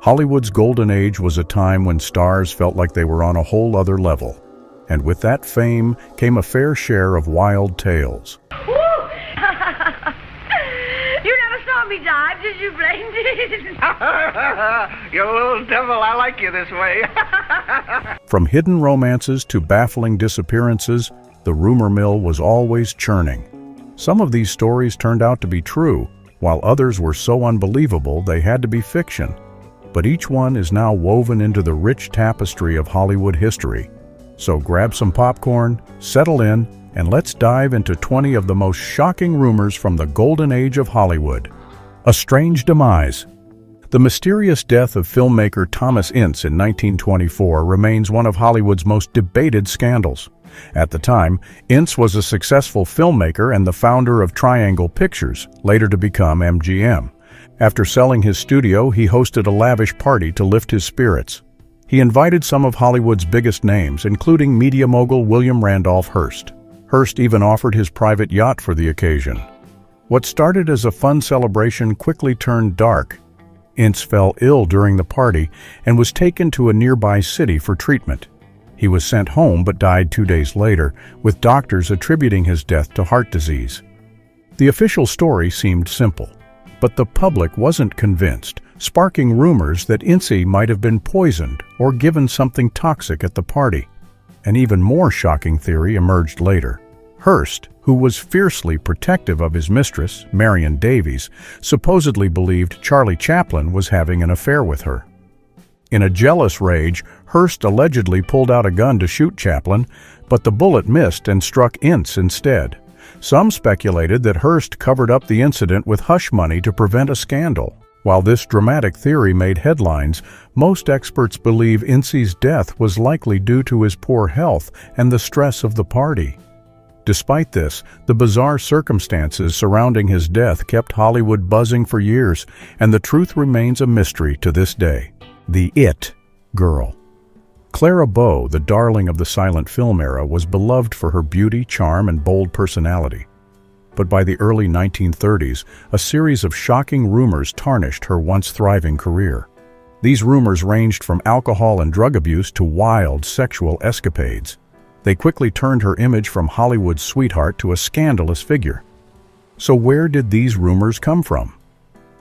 Hollywood's golden age was a time when stars felt like they were on a whole other level. And with that fame came a fair share of wild tales. Woo! You never saw me dive, did you, Blaine? You little devil, I like you this way. From hidden romances to baffling disappearances, the rumor mill was always churning. Some of these stories turned out to be true, while others were so unbelievable they had to be fiction. But each one is now woven into the rich tapestry of Hollywood history. So grab some popcorn, settle in, and let's dive into 20 of the most shocking rumors from the golden age of Hollywood. A strange demise. The mysterious death of filmmaker Thomas Ince in 1924 remains one of Hollywood's most debated scandals. At the time, Ince was a successful filmmaker and the founder of Triangle Pictures, later to become MGM. After selling his studio, he hosted a lavish party to lift his spirits. He invited some of Hollywood's biggest names, including media mogul William Randolph Hearst. Hearst even offered his private yacht for the occasion. What started as a fun celebration quickly turned dark. Ince fell ill during the party and was taken to a nearby city for treatment. He was sent home but died 2 days later, with doctors attributing his death to heart disease. The official story seemed simple, but the public wasn't convinced, sparking rumors that Ince might have been poisoned or given something toxic at the party. An even more shocking theory emerged later. Hearst, who was fiercely protective of his mistress, Marion Davies, supposedly believed Charlie Chaplin was having an affair with her. In a jealous rage, Hearst allegedly pulled out a gun to shoot Chaplin, but the bullet missed and struck Ince instead. Some speculated that Hearst covered up the incident with hush money to prevent a scandal. While this dramatic theory made headlines, most experts believe Ince's death was likely due to his poor health and the stress of the party. Despite this, the bizarre circumstances surrounding his death kept Hollywood buzzing for years, and the truth remains a mystery to this day. The It Girl. Clara Bow, the darling of the silent film era, was beloved for her beauty, charm, and bold personality. But by the early 1930s, a series of shocking rumors tarnished her once thriving career. These rumors ranged from alcohol and drug abuse to wild sexual escapades. They quickly turned her image from Hollywood's sweetheart to a scandalous figure. So where did these rumors come from?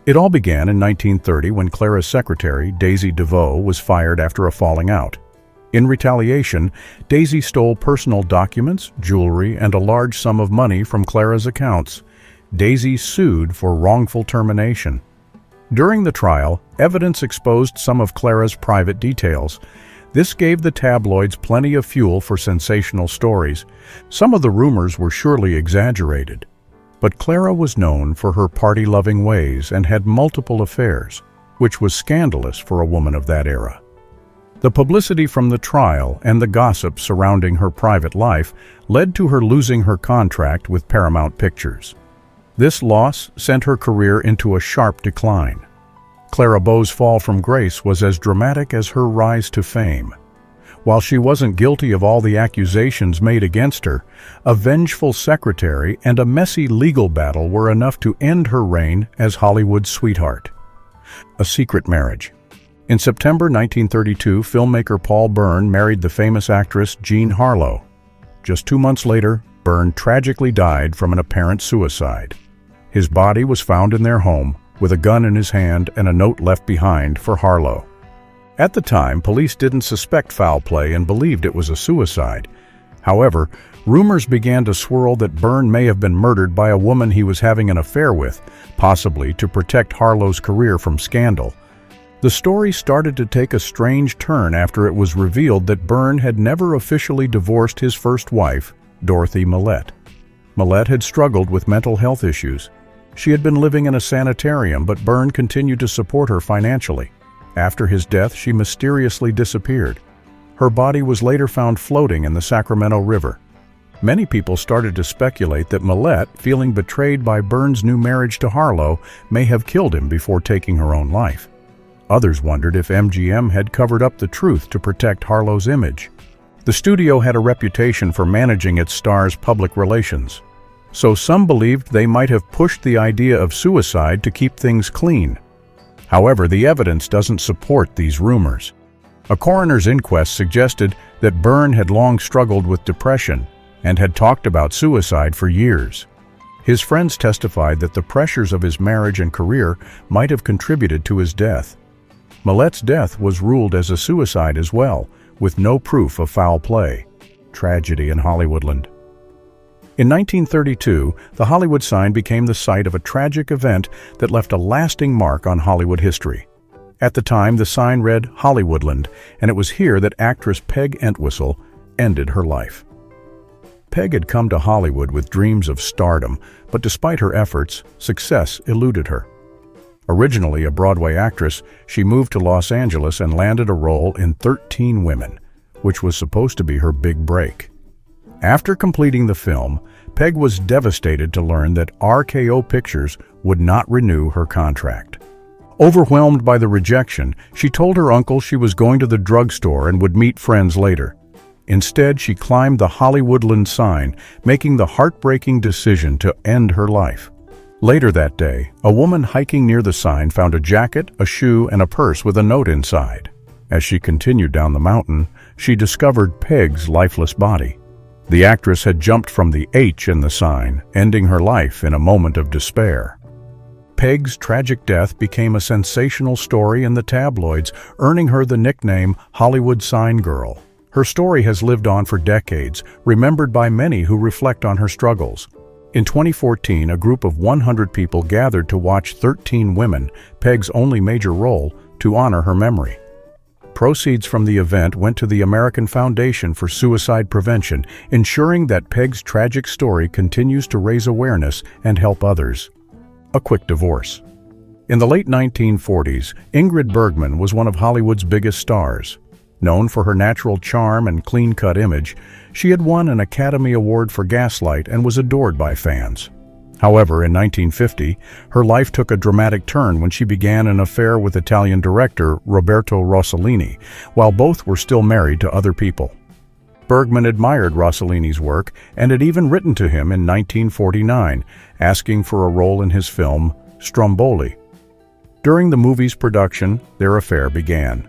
It all began in 1930 when Clara's secretary, Daisy DeVoe, was fired after a falling out. In retaliation, Daisy stole personal documents, jewelry, and a large sum of money from Clara's accounts. Daisy sued for wrongful termination. During the trial, evidence exposed some of Clara's private details. This gave the tabloids plenty of fuel for sensational stories. Some of the rumors were surely exaggerated. But Clara was known for her party-loving ways and had multiple affairs, which was scandalous for a woman of that era. The publicity from the trial and the gossip surrounding her private life led to her losing her contract with Paramount Pictures. This loss sent her career into a sharp decline. Clara Bow's fall from grace was as dramatic as her rise to fame. While she wasn't guilty of all the accusations made against her, a vengeful secretary and a messy legal battle were enough to end her reign as Hollywood's sweetheart. A secret marriage. In September 1932, filmmaker Paul Byrne married the famous actress Jean Harlow. Just 2 months later, Byrne tragically died from an apparent suicide. His body was found in their home, with a gun in his hand and a note left behind for Harlow. At the time, police didn't suspect foul play and believed it was a suicide. However, rumors began to swirl that Byrne may have been murdered by a woman he was having an affair with, possibly to protect Harlow's career from scandal. The story started to take a strange turn after it was revealed that Byrne had never officially divorced his first wife, Dorothy Millette. Millette had struggled with mental health issues. She had been living in a sanitarium, but Byrne continued to support her financially. After his death, she mysteriously disappeared. Her body was later found floating in the Sacramento River. Many people started to speculate that Millette, feeling betrayed by Byrne's new marriage to Harlow, may have killed him before taking her own life. Others wondered if MGM had covered up the truth to protect Harlow's image. The studio had a reputation for managing its stars' public relations, so some believed they might have pushed the idea of suicide to keep things clean. However, the evidence doesn't support these rumors. A coroner's inquest suggested that Byrne had long struggled with depression and had talked about suicide for years. His friends testified that the pressures of his marriage and career might have contributed to his death. Millet's death was ruled as a suicide as well, with no proof of foul play. Tragedy in HollywoodLand. In 1932, the Hollywood sign became the site of a tragic event that left a lasting mark on Hollywood history. At the time, the sign read HollywoodLand, and it was here that actress Peg Entwistle ended her life. Peg had come to Hollywood with dreams of stardom, but despite her efforts, success eluded her. Originally a Broadway actress, she moved to Los Angeles and landed a role in 13 Women, which was supposed to be her big break. After completing the film, Peg was devastated to learn that RKO Pictures would not renew her contract. Overwhelmed by the rejection, she told her uncle she was going to the drugstore and would meet friends later. Instead, she climbed the HollywoodLand sign, making the heartbreaking decision to end her life. Later that day, a woman hiking near the sign found a jacket, a shoe, and a purse with a note inside. As she continued down the mountain, she discovered Peg's lifeless body. The actress had jumped from the H in the sign, ending her life in a moment of despair. Peg's tragic death became a sensational story in the tabloids, earning her the nickname Hollywood Sign Girl. Her story has lived on for decades, remembered by many who reflect on her struggles. In 2014, a group of 100 people gathered to watch 13 Women, Peg's only major role, to honor her memory. Proceeds from the event went to the American Foundation for Suicide Prevention, ensuring that Peg's tragic story continues to raise awareness and help others. A quick divorce. In the late 1940s, Ingrid Bergman was one of Hollywood's biggest stars. Known for her natural charm and clean-cut image, she had won an Academy Award for Gaslight and was adored by fans. However, in 1950, her life took a dramatic turn when she began an affair with Italian director Roberto Rossellini, while both were still married to other people. Bergman admired Rossellini's work and had even written to him in 1949, asking for a role in his film Stromboli. During the movie's production, their affair began.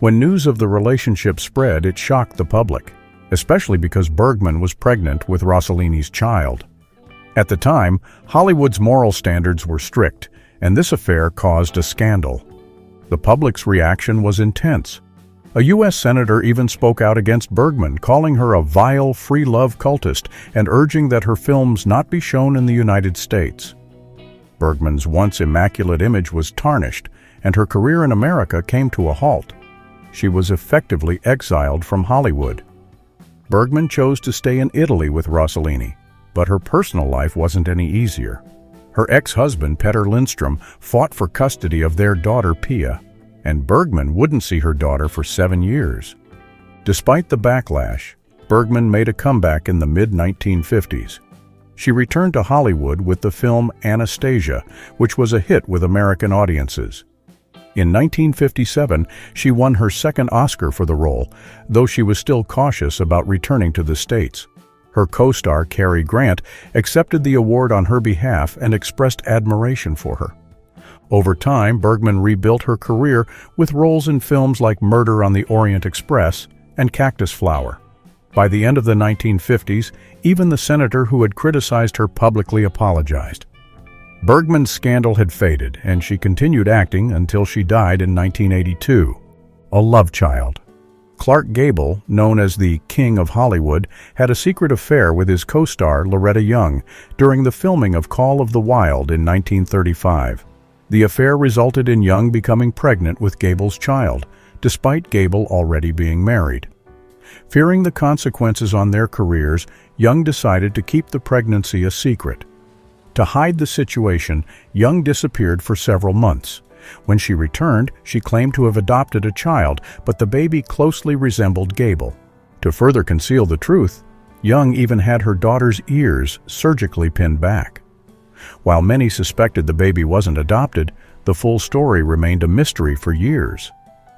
When news of the relationship spread, it shocked the public, especially because Bergman was pregnant with Rossellini's child. At the time, Hollywood's moral standards were strict, and this affair caused a scandal. The public's reaction was intense. A U.S. senator even spoke out against Bergman, calling her a vile, free-love cultist and urging that her films not be shown in the United States. Bergman's once immaculate image was tarnished, and her career in America came to a halt. She was effectively exiled from Hollywood. Bergman chose to stay in Italy with Rossellini, but her personal life wasn't any easier. Her ex-husband, Petter Lindstrom, fought for custody of their daughter, Pia, and Bergman wouldn't see her daughter for 7 years. Despite the backlash, Bergman made a comeback in the mid-1950s. She returned to Hollywood with the film Anastasia, which was a hit with American audiences. In 1957, she won her second Oscar for the role, though she was still cautious about returning to the States. Her co-star, Cary Grant, accepted the award on her behalf and expressed admiration for her. Over time, Bergman rebuilt her career with roles in films like Murder on the Orient Express and Cactus Flower. By the end of the 1950s, even the senator who had criticized her publicly apologized. Bergman's scandal had faded, and she continued acting until she died in 1982. A love child. Clark Gable, known as the King of Hollywood, had a secret affair with his co-star Loretta Young during the filming of Call of the Wild in 1935. The affair resulted in Young becoming pregnant with Gable's child, despite Gable already being married. Fearing the consequences on their careers, Young decided to keep the pregnancy a secret. To hide the situation, Young disappeared for several months. When she returned, she claimed to have adopted a child, but the baby closely resembled Gable. To further conceal the truth, Young even had her daughter's ears surgically pinned back. While many suspected the baby wasn't adopted, the full story remained a mystery for years.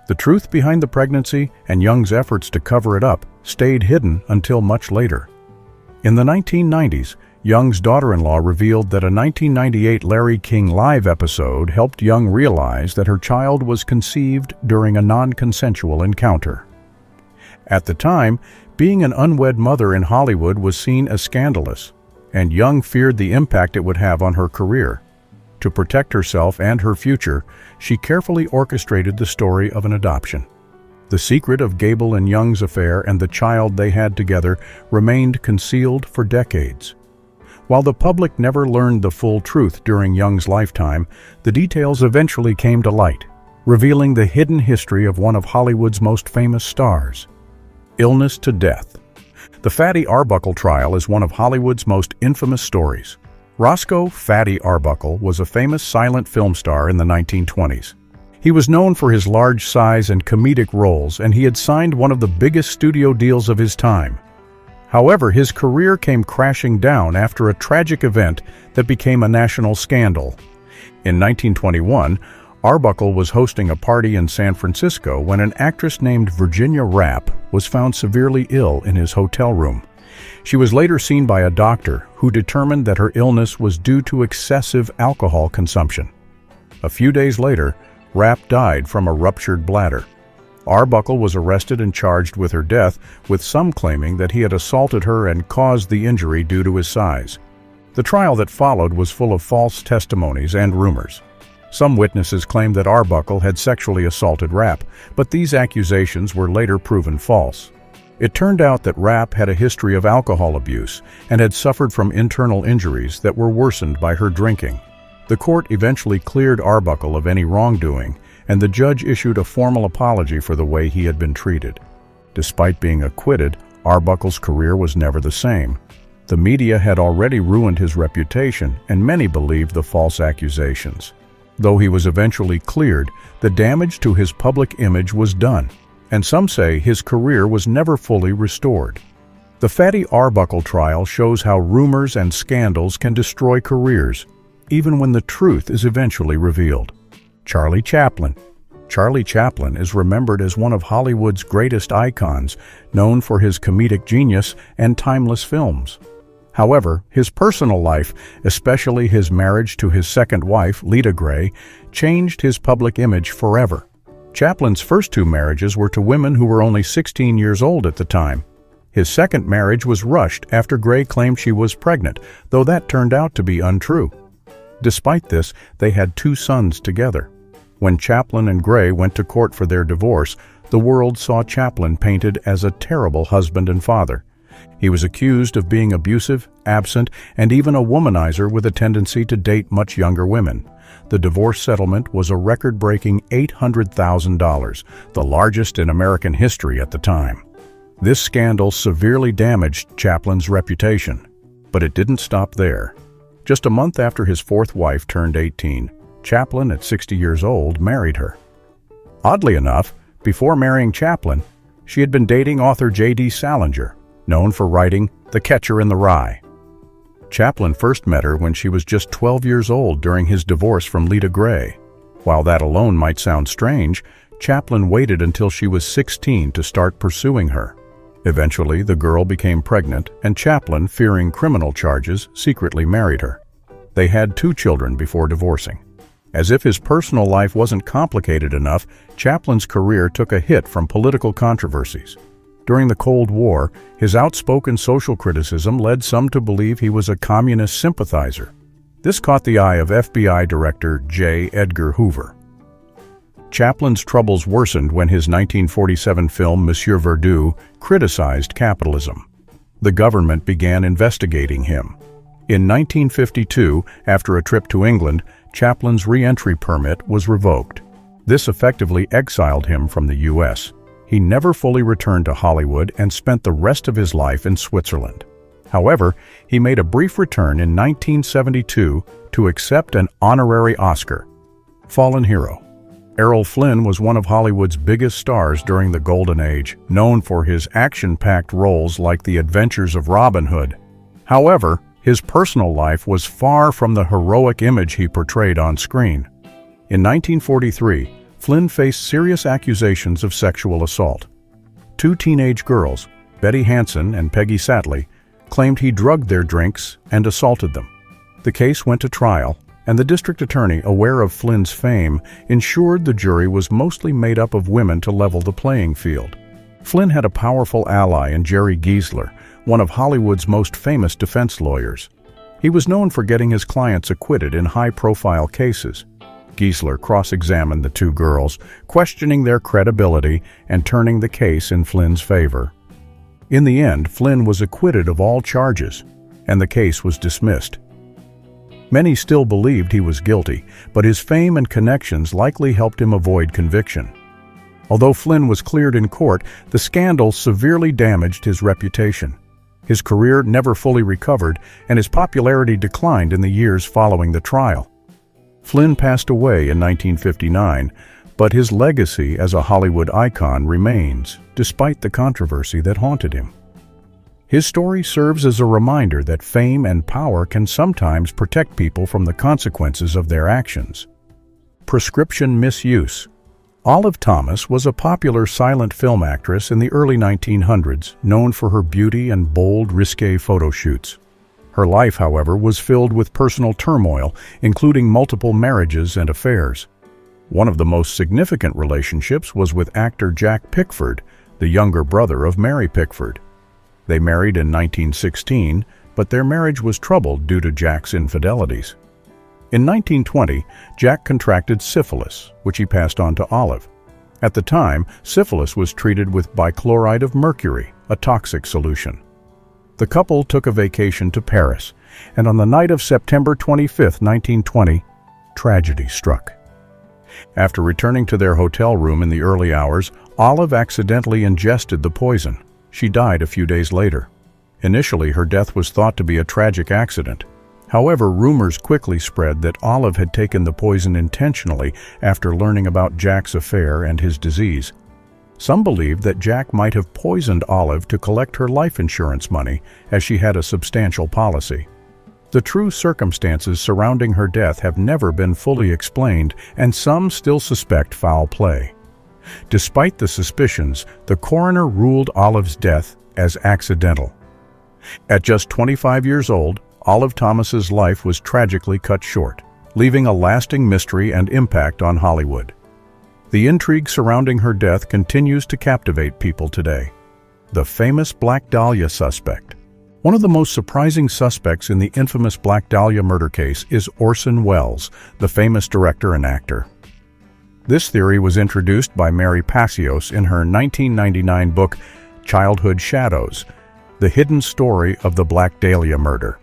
The truth behind the pregnancy and Young's efforts to cover it up stayed hidden until much later. In the 1990s, Young's daughter-in-law revealed that a 1998 Larry King Live episode helped Young realize that her child was conceived during a non-consensual encounter. At the time, being an unwed mother in Hollywood was seen as scandalous, and Young feared the impact it would have on her career. To protect herself and her future, she carefully orchestrated the story of an adoption. The secret of Gable and Young's affair and the child they had together remained concealed for decades. While the public never learned the full truth during Young's lifetime, the details eventually came to light, revealing the hidden history of one of Hollywood's most famous stars. Illness to death. The Fatty Arbuckle trial is one of Hollywood's most infamous stories. Roscoe "Fatty" Arbuckle was a famous silent film star in the 1920s. He was known for his large size and comedic roles, and he had signed one of the biggest studio deals of his time. However, his career came crashing down after a tragic event that became a national scandal. In 1921, Arbuckle was hosting a party in San Francisco when an actress named Virginia Rapp was found severely ill in his hotel room. She was later seen by a doctor who determined that her illness was due to excessive alcohol consumption. A few days later, Rapp died from a ruptured bladder. Arbuckle was arrested and charged with her death, with some claiming that he had assaulted her and caused the injury due to his size. The trial that followed was full of false testimonies and rumors. Some witnesses claimed that Arbuckle had sexually assaulted Rapp, but these accusations were later proven false. It turned out that Rapp had a history of alcohol abuse and had suffered from internal injuries that were worsened by her drinking. The court eventually cleared Arbuckle of any wrongdoing, and the judge issued a formal apology for the way he had been treated. Despite being acquitted, Arbuckle's career was never the same. The media had already ruined his reputation, and many believed the false accusations. Though he was eventually cleared, the damage to his public image was done, and some say his career was never fully restored. The Fatty Arbuckle trial shows how rumors and scandals can destroy careers, even when the truth is eventually revealed. Charlie Chaplin. Charlie Chaplin is remembered as one of Hollywood's greatest icons, known for his comedic genius and timeless films. However, his personal life, especially his marriage to his second wife, Lita Grey, changed his public image forever. Chaplin's first two marriages were to women who were only 16 years old at the time. His second marriage was rushed after Grey claimed she was pregnant, though that turned out to be untrue. Despite this, they had 2 sons together. When Chaplin and Grey went to court for their divorce, the world saw Chaplin painted as a terrible husband and father. He was accused of being abusive, absent, and even a womanizer with a tendency to date much younger women. The divorce settlement was a record-breaking $800,000, the largest in American history at the time. This scandal severely damaged Chaplin's reputation, but it didn't stop there. Just a month after his fourth wife turned 18, Chaplin, at 60 years old, married her. Oddly enough, before marrying Chaplin, she had been dating author J.D. Salinger, known for writing The Catcher in the Rye. Chaplin first met her when she was just 12 years old during his divorce from Lita Grey. While that alone might sound strange, Chaplin waited until she was 16 to start pursuing her. Eventually, the girl became pregnant, and Chaplin, fearing criminal charges, secretly married her. They had 2 children before divorcing. As if his personal life wasn't complicated enough, Chaplin's career took a hit from political controversies. During the Cold War, his outspoken social criticism led some to believe he was a communist sympathizer. This caught the eye of FBI Director J. Edgar Hoover. Chaplin's troubles worsened when his 1947 film Monsieur Verdoux criticized capitalism. The government began investigating him. In 1952, after a trip to England, Chaplin's re-entry permit was revoked. This effectively exiled him from the U.S. He never fully returned to Hollywood and spent the rest of his life in Switzerland. However, he made a brief return in 1972 to accept an honorary Oscar. Fallen hero. Errol Flynn was one of Hollywood's biggest stars during the Golden Age, known for his action-packed roles like The Adventures of Robin Hood. However, his personal life was far from the heroic image he portrayed on screen. In 1943, Flynn faced serious accusations of sexual assault. 2 teenage girls, Betty Hansen and Peggy Satley, claimed he drugged their drinks and assaulted them. The case went to trial, and the district attorney, aware of Flynn's fame, ensured the jury was mostly made up of women to level the playing field. Flynn had a powerful ally in Jerry Giesler, one of Hollywood's most famous defense lawyers. He was known for getting his clients acquitted in high-profile cases. Giesler cross-examined the two girls, questioning their credibility and turning the case in Flynn's favor. In the end, Flynn was acquitted of all charges, and the case was dismissed. Many still believed he was guilty, but his fame and connections likely helped him avoid conviction. Although Flynn was cleared in court, the scandal severely damaged his reputation. His career never fully recovered, and his popularity declined in the years following the trial. Flynn passed away in 1959, but his legacy as a Hollywood icon remains, despite the controversy that haunted him. His story serves as a reminder that fame and power can sometimes protect people from the consequences of their actions. Prescription misuse. Olive Thomas was a popular silent film actress in the early 1900s, known for her beauty and bold, risque photo shoots. Her life, however, was filled with personal turmoil, including multiple marriages and affairs. One of the most significant relationships was with actor Jack Pickford, the younger brother of Mary Pickford. They married in 1916, but their marriage was troubled due to Jack's infidelities. In 1920, Jack contracted syphilis, which he passed on to Olive. At the time, syphilis was treated with bichloride of mercury, a toxic solution. The couple took a vacation to Paris, and on the night of September 25, 1920, tragedy struck. After returning to their hotel room in the early hours, Olive accidentally ingested the poison. She died a few days later. Initially, her death was thought to be a tragic accident. However, rumors quickly spread that Olive had taken the poison intentionally after learning about Jack's affair and his disease. Some believed that Jack might have poisoned Olive to collect her life insurance money, as she had a substantial policy. The true circumstances surrounding her death have never been fully explained, and some still suspect foul play. Despite the suspicions, the coroner ruled Olive's death as accidental. At just 25 years old, Olive Thomas's life was tragically cut short, leaving a lasting mystery and impact on Hollywood. The intrigue surrounding her death continues to captivate people today. The famous Black Dahlia suspect. One of the most surprising suspects in the infamous Black Dahlia murder case is Orson Welles, the famous director and actor. This theory was introduced by Mary Pacios in her 1999 book, Childhood Shadows, The Hidden Story of the Black Dahlia Murder.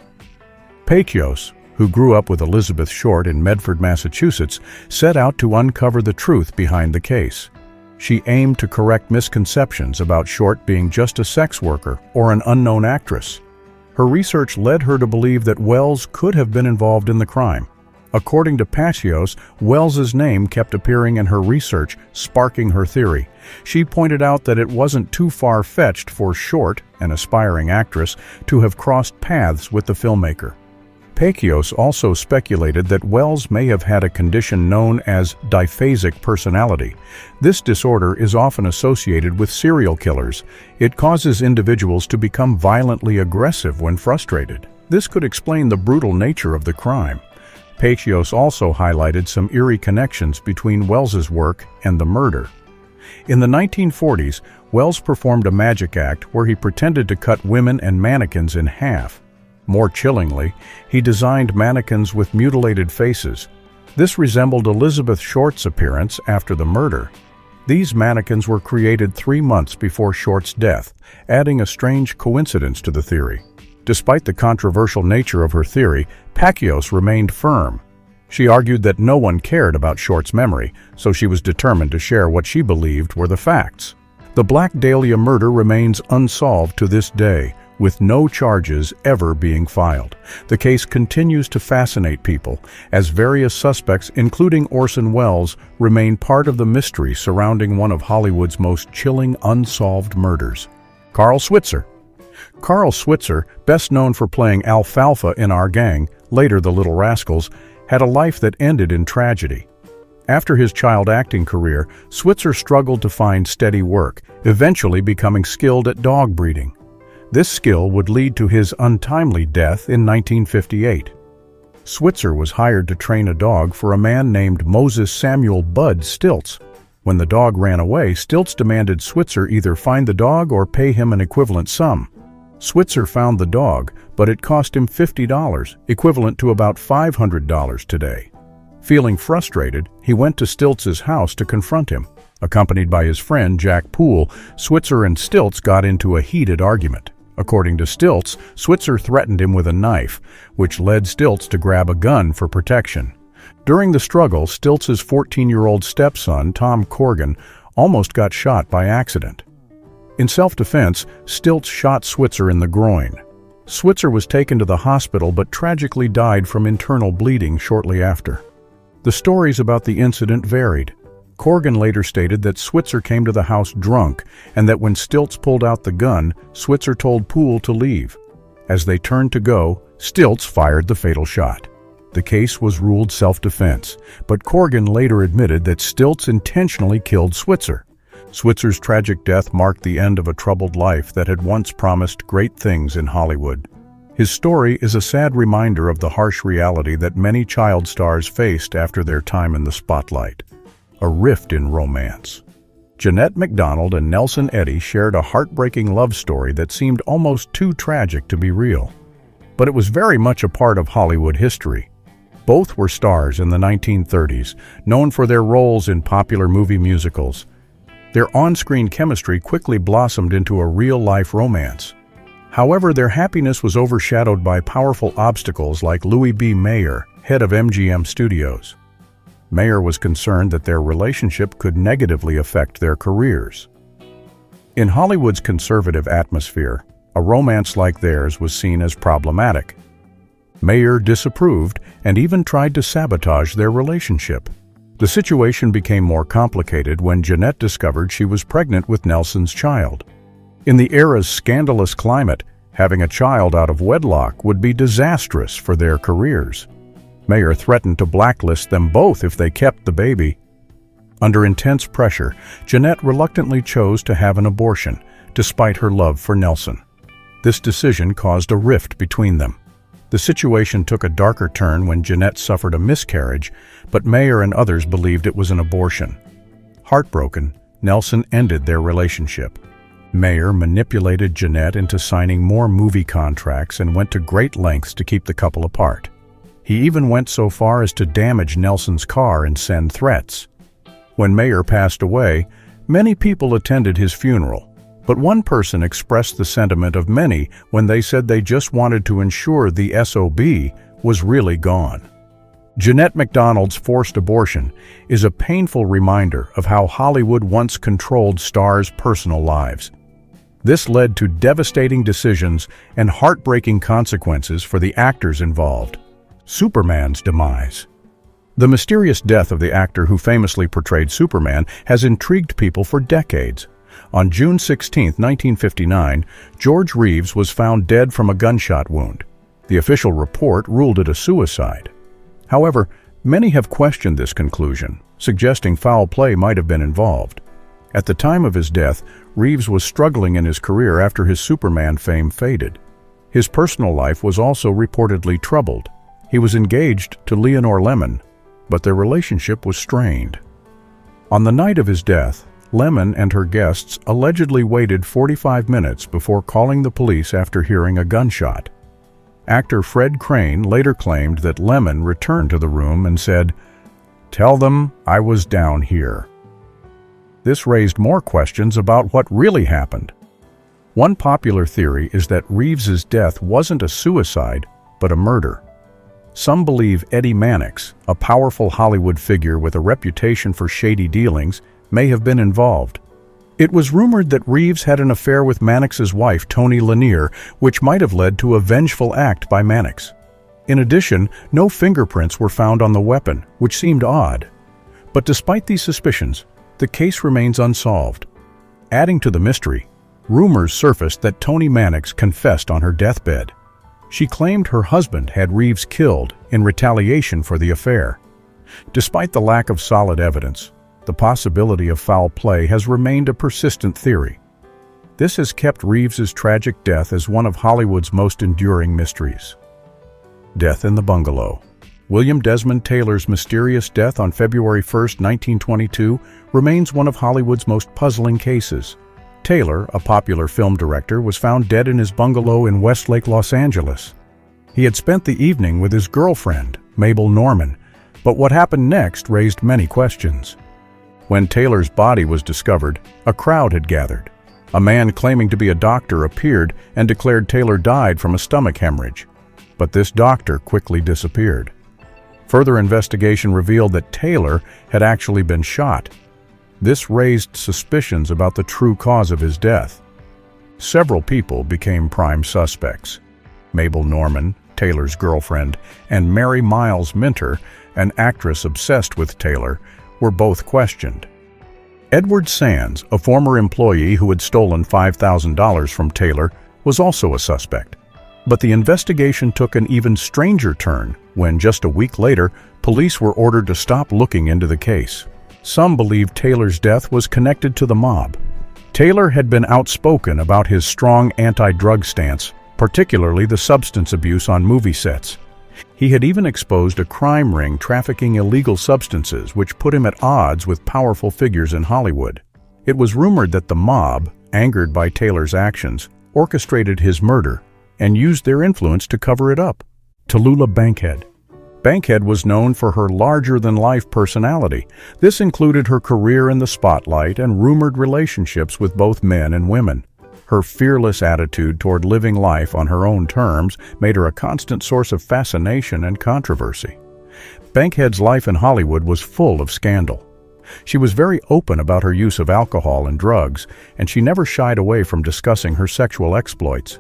Pacios, who grew up with Elizabeth Short in Medford, Massachusetts, set out to uncover the truth behind the case. She aimed to correct misconceptions about Short being just a sex worker or an unknown actress. Her research led her to believe that Welles could have been involved in the crime. According to Pacios, Welles's name kept appearing in her research, sparking her theory. She pointed out that it wasn't too far-fetched for Short, an aspiring actress, to have crossed paths with the filmmaker. Pacios also speculated that Welles may have had a condition known as diphasic personality. This disorder is often associated with serial killers. It causes individuals to become violently aggressive when frustrated. This could explain the brutal nature of the crime. Pacios also highlighted some eerie connections between Welles's work and the murder. In the 1940s, Welles performed a magic act where he pretended to cut women and mannequins in half. More chillingly, he designed mannequins with mutilated faces. This resembled Elizabeth Short's appearance after the murder. These mannequins were created 3 months before Short's death, adding a strange coincidence to the theory. Despite the controversial nature of her theory, Pacios remained firm. She argued that no one cared about Short's memory, so she was determined to share what she believed were the facts. The Black Dahlia murder remains unsolved to this day, with no charges ever being filed. The case continues to fascinate people, as various suspects, including Orson Welles, remain part of the mystery surrounding one of Hollywood's most chilling unsolved murders. Carl Switzer. Carl Switzer, best known for playing Alfalfa in Our Gang, later The Little Rascals, had a life that ended in tragedy. After his child acting career, Switzer struggled to find steady work, eventually becoming skilled at dog breeding. This skill would lead to his untimely death in 1958. Switzer was hired to train a dog for a man named Moses Samuel Bud Stilts. When the dog ran away, Stilts demanded Switzer either find the dog or pay him an equivalent sum. Switzer found the dog, but it cost him $50, equivalent to about $500 today. Feeling frustrated, he went to Stilts's house to confront him. Accompanied by his friend Jack Poole, Switzer and Stilts got into a heated argument. According to Stilts, Switzer threatened him with a knife, which led Stilts to grab a gun for protection. During the struggle, Stilts's 14-year-old stepson, Tom Corgan, almost got shot by accident. In self-defense, Stilts shot Switzer in the groin. Switzer was taken to the hospital but tragically died from internal bleeding shortly after. The stories about the incident varied. Corgan later stated that Switzer came to the house drunk and that when Stilts pulled out the gun, Switzer told Poole to leave. As they turned to go, Stilts fired the fatal shot. The case was ruled self-defense, but Corgan later admitted that Stilts intentionally killed Switzer. Switzer's tragic death marked the end of a troubled life that had once promised great things in Hollywood. His story is a sad reminder of the harsh reality that many child stars faced after their time in the spotlight. A rift in romance. Jeanette MacDonald and Nelson Eddy shared a heartbreaking love story that seemed almost too tragic to be real. But it was very much a part of Hollywood history. Both were stars in the 1930s, known for their roles in popular movie musicals. Their on-screen chemistry quickly blossomed into a real-life romance. However, their happiness was overshadowed by powerful obstacles like Louis B. Mayer, head of MGM Studios. Mayer was concerned that their relationship could negatively affect their careers. In Hollywood's conservative atmosphere, a romance like theirs was seen as problematic. Mayer disapproved and even tried to sabotage their relationship. The situation became more complicated when Jeanette discovered she was pregnant with Nelson's child. In the era's scandalous climate, having a child out of wedlock would be disastrous for their careers. Mayer threatened to blacklist them both if they kept the baby. Under intense pressure, Jeanette reluctantly chose to have an abortion, despite her love for Nelson. This decision caused a rift between them. The situation took a darker turn when Jeanette suffered a miscarriage, but Mayer and others believed it was an abortion. Heartbroken, Nelson ended their relationship. Mayer manipulated Jeanette into signing more movie contracts and went to great lengths to keep the couple apart. He even went so far as to damage Nelson's car and send threats. When Mayer passed away, many people attended his funeral. But one person expressed the sentiment of many when they said they just wanted to ensure the SOB was really gone. Jeanette MacDonald's forced abortion is a painful reminder of how Hollywood once controlled stars' personal lives. This led to devastating decisions and heartbreaking consequences for the actors involved. Superman's demise. The mysterious death of the actor who famously portrayed Superman has intrigued people for decades. On June 16, 1959, George Reeves was found dead from a gunshot wound. The official report ruled it a suicide. However, many have questioned this conclusion, suggesting foul play might have been involved. At the time of his death, Reeves was struggling in his career after his Superman fame faded. His personal life was also reportedly troubled. He was engaged to Leonore Lemmon, but their relationship was strained. On the night of his death, Lemmon and her guests allegedly waited 45 minutes before calling the police after hearing a gunshot. Actor Fred Crane later claimed that Lemmon returned to the room and said, "Tell them I was down here." This raised more questions about what really happened. One popular theory is that Reeves's death wasn't a suicide, but a murder. Some believe Eddie Mannix, a powerful Hollywood figure with a reputation for shady dealings, may have been involved. It was rumored that Reeves had an affair with Mannix's wife, Toni Lanier, which might have led to a vengeful act by Mannix. In addition, no fingerprints were found on the weapon, which seemed odd. But despite these suspicions, the case remains unsolved. Adding to the mystery, rumors surfaced that Toni Mannix confessed on her deathbed. She claimed her husband had Reeves killed in retaliation for the affair. Despite the lack of solid evidence, the possibility of foul play has remained a persistent theory. This has kept Reeves's tragic death as one of Hollywood's most enduring mysteries. Death in the Bungalow. William Desmond Taylor's mysterious death on February 1, 1922, remains one of Hollywood's most puzzling cases. Taylor, a popular film director, was found dead in his bungalow in Westlake, Los Angeles. He had spent the evening with his girlfriend, Mabel Norman, but what happened next raised many questions. When Taylor's body was discovered, a crowd had gathered. A man claiming to be a doctor appeared and declared Taylor died from a stomach hemorrhage. But this doctor quickly disappeared. Further investigation revealed that Taylor had actually been shot. This raised suspicions about the true cause of his death. Several people became prime suspects. Mabel Norman, Taylor's girlfriend, and Mary Miles Minter, an actress obsessed with Taylor, were both questioned. Edward Sands, a former employee who had stolen $5,000 from Taylor, was also a suspect. But the investigation took an even stranger turn when, just a week later, police were ordered to stop looking into the case. Some believed Taylor's death was connected to the mob. Taylor had been outspoken about his strong anti-drug stance, particularly the substance abuse on movie sets. He had even exposed a crime ring trafficking illegal substances, which put him at odds with powerful figures in Hollywood. It was rumored that the mob, angered by Taylor's actions, orchestrated his murder and used their influence to cover it up. Tallulah Bankhead. Bankhead was known for her larger-than-life personality. This included her career in the spotlight and rumored relationships with both men and women. Her fearless attitude toward living life on her own terms made her a constant source of fascination and controversy. Bankhead's life in Hollywood was full of scandal. She was very open about her use of alcohol and drugs, and she never shied away from discussing her sexual exploits.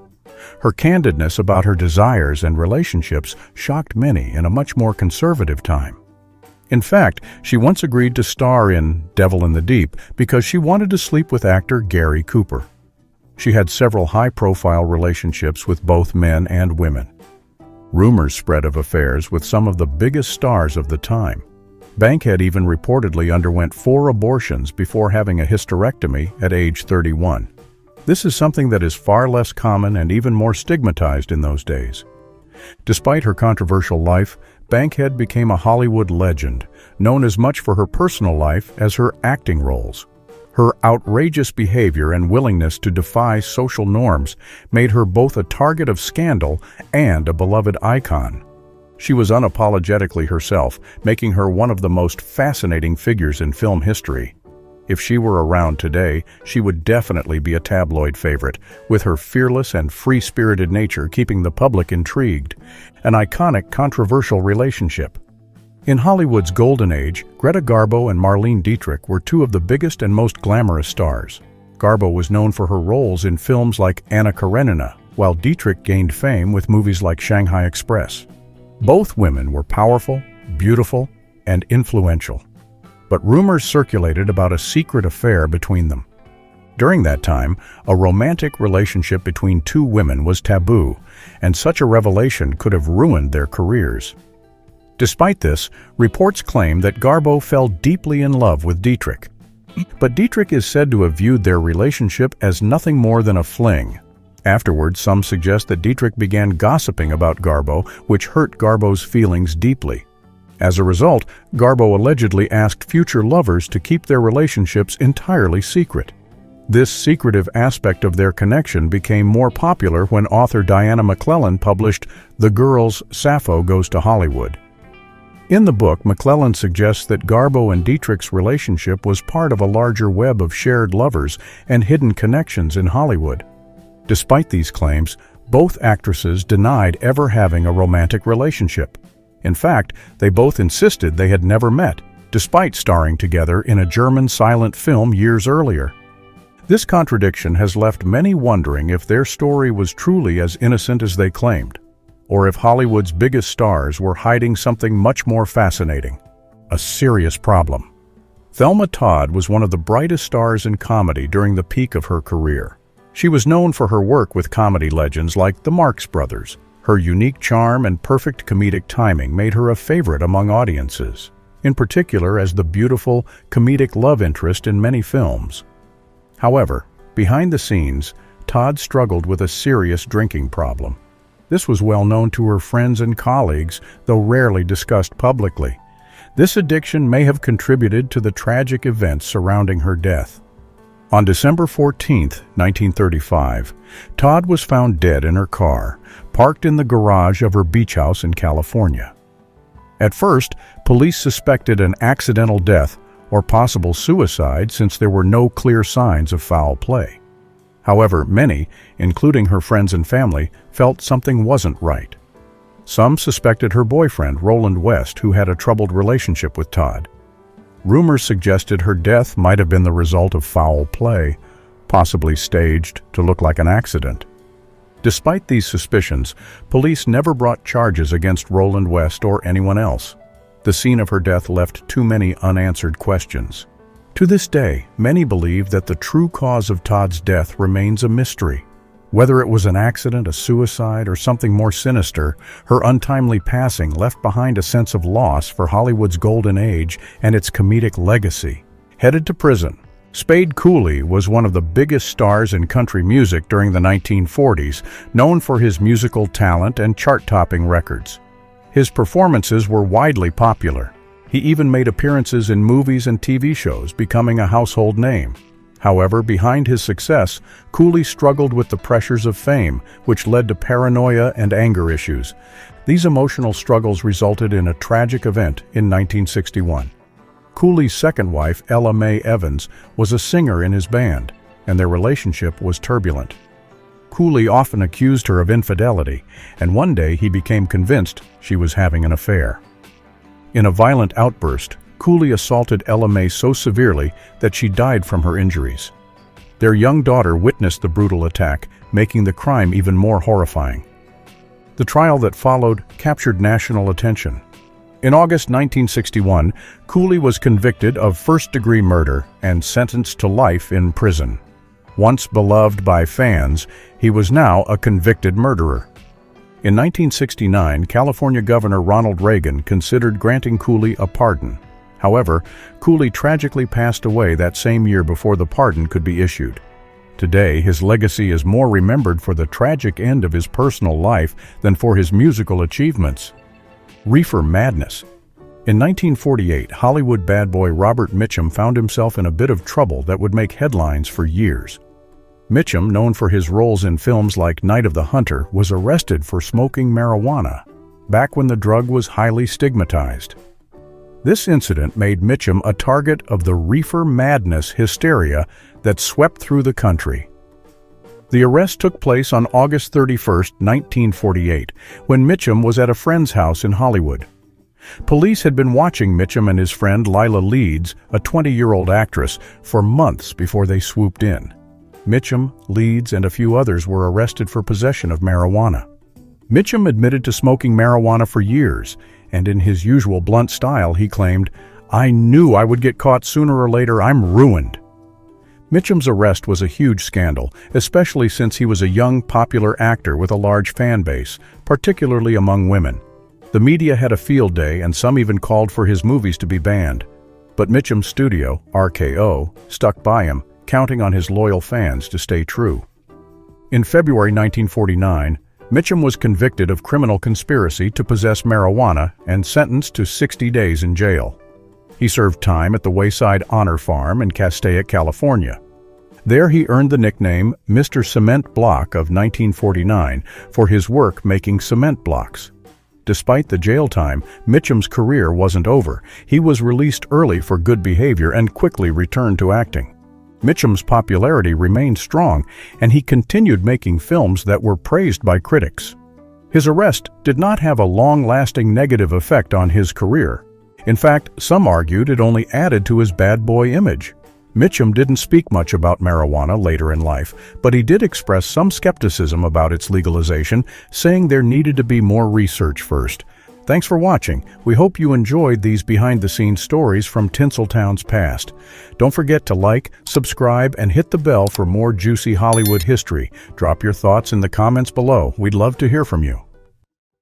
Her candidness about her desires and relationships shocked many in a much more conservative time. In fact, she once agreed to star in Devil in the Deep because she wanted to sleep with actor Gary Cooper. She had several high-profile relationships with both men and women. Rumors spread of affairs with some of the biggest stars of the time. Bankhead even reportedly underwent 4 abortions before having a hysterectomy at age 31. This is something that is far less common and even more stigmatized in those days. Despite her controversial life, Bankhead became a Hollywood legend, known as much for her personal life as her acting roles. Her outrageous behavior and willingness to defy social norms made her both a target of scandal and a beloved icon. She was unapologetically herself, making her one of the most fascinating figures in film history. If she were around today, she would definitely be a tabloid favorite, with her fearless and free-spirited nature keeping the public intrigued. An iconic, controversial relationship. In Hollywood's golden age, Greta Garbo and Marlene Dietrich were 2 of the biggest and most glamorous stars. Garbo was known for her roles in films like Anna Karenina, while Dietrich gained fame with movies like Shanghai Express. Both women were powerful, beautiful, and influential. But rumors circulated about a secret affair between them. During that time, a romantic relationship between 2 women was taboo, and such a revelation could have ruined their careers. Despite this, reports claim that Garbo fell deeply in love with Dietrich. But Dietrich is said to have viewed their relationship as nothing more than a fling. Afterwards, some suggest that Dietrich began gossiping about Garbo, which hurt Garbo's feelings deeply. As a result, Garbo allegedly asked future lovers to keep their relationships entirely secret. This secretive aspect of their connection became more popular when author Diana McClellan published The Girls Sappho Goes to Hollywood. In the book, McClellan suggests that Garbo and Dietrich's relationship was part of a larger web of shared lovers and hidden connections in Hollywood. Despite these claims, both actresses denied ever having a romantic relationship. In fact, they both insisted they had never met, despite starring together in a German silent film years earlier. This contradiction has left many wondering if their story was truly as innocent as they claimed, or if Hollywood's biggest stars were hiding something much more fascinating, a serious problem. Thelma Todd was one of the brightest stars in comedy during the peak of her career. She was known for her work with comedy legends like the Marx Brothers. Her unique charm and perfect comedic timing made her a favorite among audiences, in particular as the beautiful, comedic love interest in many films. However, Behind the scenes, Todd struggled with a serious drinking problem. This was well known to her friends and colleagues, though rarely discussed publicly. This addiction may have contributed to the tragic events surrounding her death. On December 14, 1935, Todd was found dead in her car, parked in the garage of her beach house in California. At first, police suspected an accidental death or possible suicide since there were no clear signs of foul play. However, many, including her friends and family, felt something wasn't right. Some suspected her boyfriend, Roland West, who had a troubled relationship with Todd. Rumors suggested her death might have been the result of foul play, possibly staged to look like an accident. Despite these suspicions, police never brought charges against Roland West or anyone else. The scene of her death left too many unanswered questions. To this day, many believe that the true cause of Todd's death remains a mystery. Whether it was an accident, a suicide, or something more sinister, her untimely passing left behind a sense of loss for Hollywood's golden age and its comedic legacy. Headed to prison, Spade Cooley was one of the biggest stars in country music during the 1940s, known for his musical talent and chart-topping records. His performances were widely popular. He even made appearances in movies and TV shows, becoming a household name. However, behind his success, Cooley struggled with the pressures of fame, which led to paranoia and anger issues. These emotional struggles resulted in a tragic event in 1961. Cooley's second wife, Ella Mae Evans, was a singer in his band, and their relationship was turbulent. Cooley often accused her of infidelity, and one day he became convinced she was having an affair. In a violent outburst, Cooley assaulted Ella Mae so severely that she died from her injuries. Their young daughter witnessed the brutal attack, making the crime even more horrifying. The trial that followed captured national attention. In August 1961, Cooley was convicted of first-degree murder and sentenced to life in prison. Once beloved by fans, he was now a convicted murderer. In 1969, California Governor Ronald Reagan considered granting Cooley a pardon. However, Cooley tragically passed away that same year before the pardon could be issued. Today, his legacy is more remembered for the tragic end of his personal life than for his musical achievements. Reefer madness. In 1948, Hollywood bad boy Robert Mitchum found himself in a bit of trouble that would make headlines for years. Mitchum, known for his roles in films like Night of the Hunter, was arrested for smoking marijuana, back when the drug was highly stigmatized. This incident made Mitchum a target of the reefer madness hysteria that swept through the country. The arrest took place on August 31, 1948, when Mitchum was at a friend's house in Hollywood. Police had been watching Mitchum and his friend Lila Leeds, a 20-year-old actress, for months before they swooped in. Mitchum, Leeds, and a few others were arrested for possession of marijuana. Mitchum admitted to smoking marijuana for years, and in his usual blunt style, he claimed, "I knew I would get caught sooner or later. I'm ruined." Mitchum's arrest was a huge scandal, especially since he was a young, popular actor with a large fan base, particularly among women. The media had a field day, and some even called for his movies to be banned. But Mitchum's studio, RKO, stuck by him, counting on his loyal fans to stay true. In February 1949, Mitchum was convicted of criminal conspiracy to possess marijuana and sentenced to 60 days in jail. He served time at the Wayside Honor Farm in Castaic, California. There he earned the nickname Mr. Cement Block of 1949 for his work making cement blocks. Despite the jail time, Mitchum's career wasn't over. He was released early for good behavior and quickly returned to acting. Mitchum's popularity remained strong, and he continued making films that were praised by critics. His arrest did not have a long-lasting negative effect on his career. In fact, some argued it only added to his bad boy image. Mitchum didn't speak much about marijuana later in life, but he did express some skepticism about its legalization, saying there needed to be more research first. Thanks for watching. We hope you enjoyed these behind-the-scenes stories from Tinseltown's past. Don't forget to like, subscribe, and hit the bell for more juicy Hollywood history. Drop your thoughts in the comments below. We'd love to hear from you.